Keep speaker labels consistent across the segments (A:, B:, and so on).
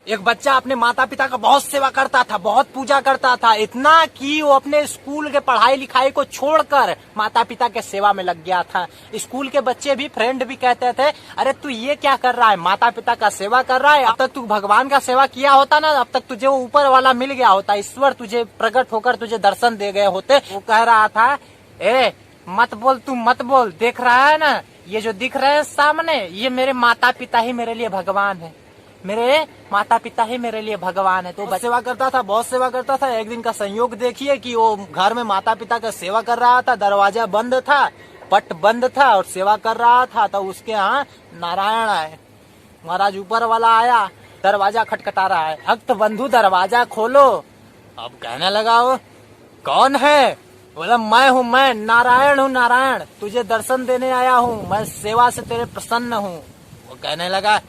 A: एक बच्चा अपने माता पिता का बहुत सेवा करता था, बहुत पूजा करता था, इतना कि वो अपने स्कूल के पढ़ाई लिखाई को छोड़कर माता पिता के सेवा में लग गया था। स्कूल के बच्चे भी, फ्रेंड भी कहते थे, अरे तू ये क्या कर रहा है, माता पिता का सेवा कर रहा है। अब तक तू भगवान का सेवा किया होता ना, अब तक तुझे वो ऊपर वाला मिल गया होता, ईश्वर तुझे प्रकट होकर तुझे दर्शन दे गए होते। वो कह रहा था, ए मत बोल, तू मत बोल, देख रहा है ना ये जो दिख रहे हैं सामने, ये मेरे माता पिता ही मेरे लिए भगवान है, मेरे माता पिता ही मेरे लिए भगवान है। तो सेवा करता था, बहुत सेवा करता था। एक दिन का संयोग देखिए कि वो घर में माता पिता का सेवा कर रहा था, दरवाजा बंद था, पट बंद था और सेवा कर रहा था। तो उसके यहाँ नारायण आए, महाराज ऊपर वाला आया, दरवाजा खटखटा रहा है, भक्त बंधु दरवाजा खोलो। अब कहने लगा वो, कौन है? बोला, मैं हूँ, मैं नारायण हूँ, नारायण, तुझे दर्शन देने आया हूँ, मैं सेवा से तेरे प्रसन्न हूँ। वो कहने लगा,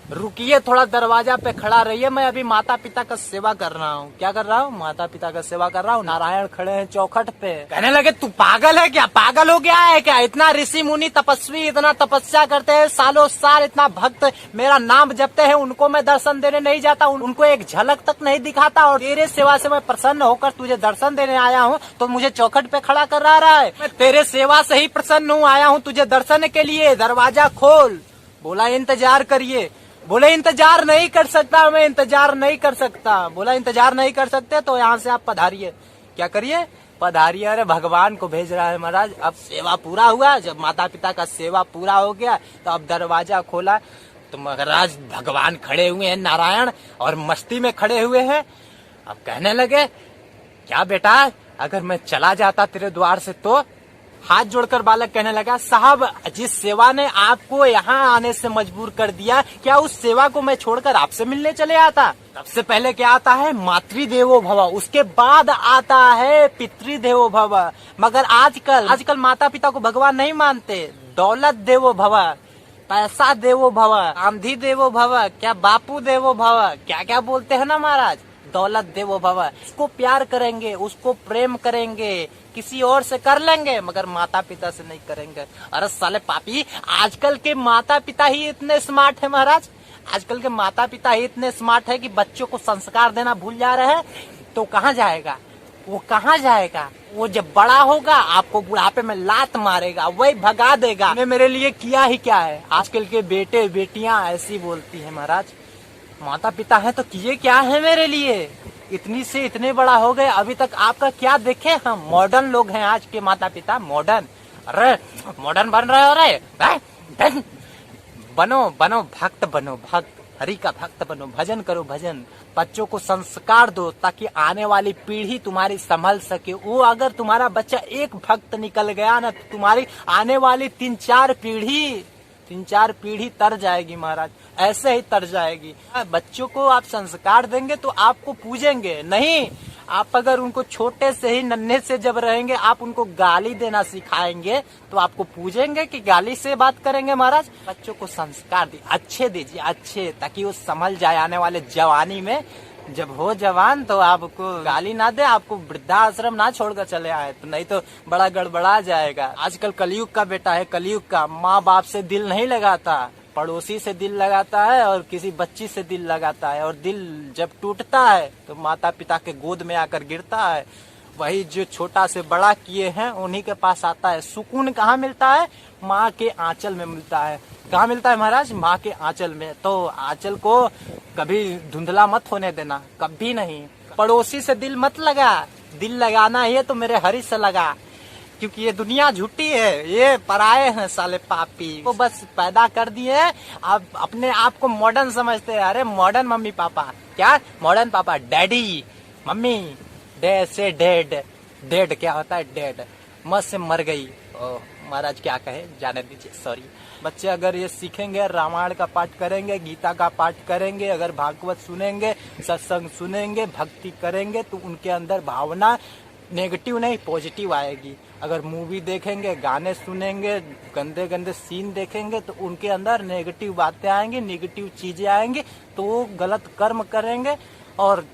A: रुकिए थोड़ा, दरवाजा पे खड़ा रहिए, मैं अभी माता पिता का सेवा कर रहा हूँ। क्या कर रहा हूँ? माता पिता का सेवा कर रहा हूँ। नारायण खड़े हैं चौखट पे। कहने लगे, तू पागल है क्या? पागल हो गया है क्या? इतना ऋषि मुनि तपस्वी इतना तपस्या करते हैं, सालों साल इतना भक्त मेरा नाम जपते हैं, उनको मैं दर्शन देने नहीं जाता, उनको एक झलक तक नहीं दिखाता, और तेरे सेवा से मैं प्रसन्न होकर तुझे दर्शन देने आया हूँ तो मुझे चौखट पे खड़ा कर रहा है। मैं तेरे सेवा से ही प्रसन्न हूँ, आया हूँ तुझे दर्शन के लिए, दरवाजा खोल। बोला, इंतजार करिए। बोले, इंतजार नहीं कर सकता मैं, इंतजार नहीं कर सकता। बोला, इंतजार नहीं कर सकते तो यहाँ से आप पधारिए। क्या करिए? पधारिए। अरे भगवान को भेज रहा है महाराज। अब सेवा पूरा हुआ, जब माता पिता का सेवा पूरा हो गया तो अब दरवाजा खोला तो महाराज भगवान खड़े हुए हैं, नारायण, और मस्ती में खड़े हुए हैं। अब कहने लगे, क्या बेटा, अगर मैं चला जाता तेरे द्वार से तो? हाथ जोड़कर बालक कहने लगा, साहब जिस सेवा ने आपको यहाँ आने से मजबूर कर दिया, क्या उस सेवा को मैं छोड़कर आपसे मिलने चले आता? सबसे पहले क्या आता है? मातृदेवो भव, उसके बाद आता है पितृदेवो भव। मगर आजकल माता पिता को भगवान नहीं मानते। दौलत देवो भव, पैसा देवो भव, आंधी देवो भव, क्या बापू देवो भव, क्या क्या बोलते हैं ना महाराज। दौलत देवो भव, उसको प्यार करेंगे, उसको प्रेम करेंगे, किसी और से कर लेंगे मगर माता पिता से नहीं करेंगे। अरे साले पापी, आजकल के माता पिता ही इतने स्मार्ट है महाराज, आजकल के माता पिता ही इतने स्मार्ट है कि बच्चों को संस्कार देना भूल जा रहे हैं। तो कहाँ जाएगा वो, कहाँ जाएगा वो? जब बड़ा होगा आपको बुढ़ापे में लात मारेगा, वही भगा देगा। मेरे लिए किया ही क्या है? आजकल के बेटे बेटियां ऐसी बोलती है महाराज, माता पिता है तो किए क्या है मेरे लिए? इतनी से इतने बड़ा हो गए, अभी तक आपका क्या देखे हम? मॉडर्न लोग हैं आज के माता पिता, मॉडर्न। अरे मॉडर्न बन रहे हो रे, बनो बनो भक्त, बनो भक्त, हरि का भक्त बनो, भजन करो भजन। बच्चों को संस्कार दो ताकि आने वाली पीढ़ी तुम्हारी संभल सके। वो अगर तुम्हारा बच्चा एक भक्त निकल गया ना तो तुम्हारी आने वाली 3-4 पीढ़ी तर जाएगी महाराज, ऐसे ही तर जाएगी। बच्चों को आप संस्कार देंगे तो आपको पूजेंगे नहीं। आप अगर उनको छोटे से ही, नन्हे से जब रहेंगे, आप उनको गाली देना सिखाएंगे तो आपको पूजेंगे कि गाली से बात करेंगे महाराज? बच्चों को संस्कार अच्छे दीजिए, अच्छे, ताकि वो संभल जाए आने वाले जवानी में। जब हो जवान तो आपको गाली ना दे, आपको वृद्धाश्रम ना छोड़कर चले आए, तो नहीं तो बड़ा गड़बड़ा जाएगा। आजकल कलयुग का बेटा है, कलयुग का। माँ बाप से दिल नहीं लगाता, पड़ोसी से दिल लगाता है और किसी बच्ची से दिल लगाता है, और दिल जब टूटता है तो माता पिता के गोद में आकर गिरता है। वही जो छोटा से बड़ा किए हैं उन्हीं के पास आता है। सुकून कहाँ मिलता है? माँ के आंचल में मिलता है। कहाँ मिलता है महाराज? माँ के आंचल में। तो आंचल को कभी धुंधला मत होने देना, कभी नहीं। पड़ोसी से दिल मत लगा, दिल लगाना है तो मेरे हरि से लगा, क्योंकि ये दुनिया झूठी है, ये पराये हैं साले पापी। वो बस पैदा कर दिए, आप अपने आप को मॉडर्न समझते हैं। अरे मॉडर्न मम्मी पापा, क्या मॉडर्न पापा? डैडी मम्मी, डैड से डेड, डेड क्या होता है? डेड, मत से मर गई। ओह महाराज क्या कहे, जाने दीजिए, सॉरी। बच्चे अगर ये सीखेंगे, रामायण का पाठ करेंगे, गीता का पाठ करेंगे, अगर भागवत सुनेंगे, सत्संग सुनेंगे, भक्ति करेंगे, तो उनके अंदर भावना नेगेटिव नहीं पॉजिटिव आएगी। अगर मूवी देखेंगे, गाने सुनेंगे, गंदे गंदे सीन देखेंगे तो उनके अंदर नेगेटिव बातें आएंगी, नेगेटिव चीजें आएंगी, तो वो गलत कर्म करेंगे और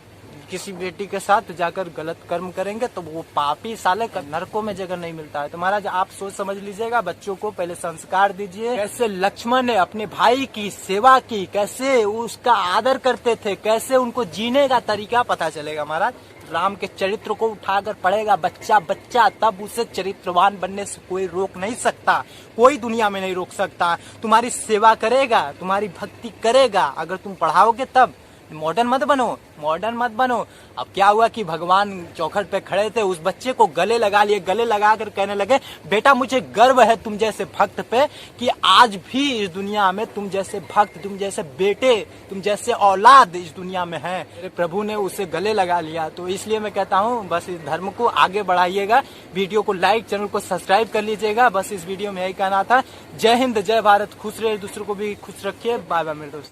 A: किसी बेटी के साथ जाकर गलत कर्म करेंगे तो वो पापी साले का नरकों में जगह नहीं मिलता है। तो महाराज आप सोच समझ लीजिएगा, बच्चों को पहले संस्कार दीजिए। कैसे लक्ष्मण ने अपने भाई की सेवा की, कैसे उसका आदर करते थे, कैसे उनको जीने का तरीका पता चलेगा। महाराज राम के चरित्र को उठाकर पढ़ेगा बच्चा बच्चा, तब उसे चरित्रवान बनने से कोई रोक नहीं सकता, कोई दुनिया में नहीं रोक सकता। तुम्हारी सेवा करेगा, तुम्हारी भक्ति करेगा, अगर तुम पढ़ाओगे तब। मॉडर्न मत बनो, मॉडर्न मत बनो। अब क्या हुआ कि भगवान चौखट पे खड़े थे, उस बच्चे को गले लगा लिए, गले लगा कर कहने लगे बेटा मुझे गर्व है तुम जैसे भक्त पे कि आज भी इस दुनिया में तुम जैसे भक्त, तुम जैसे बेटे, तुम जैसे औलाद इस दुनिया में है। मेरे प्रभु ने उसे गले लगा लिया। तो इसलिए मैं कहता हूँ बस इस धर्म को आगे बढ़ाइएगा। वीडियो को लाइक, चैनल को सब्सक्राइब कर लीजिएगा। बस इस वीडियो में यही कहना था। जय हिंद, जय भारत। खुश रहे, दूसरों को भी खुश रखिए। बाय बाय मेरे दोस्त।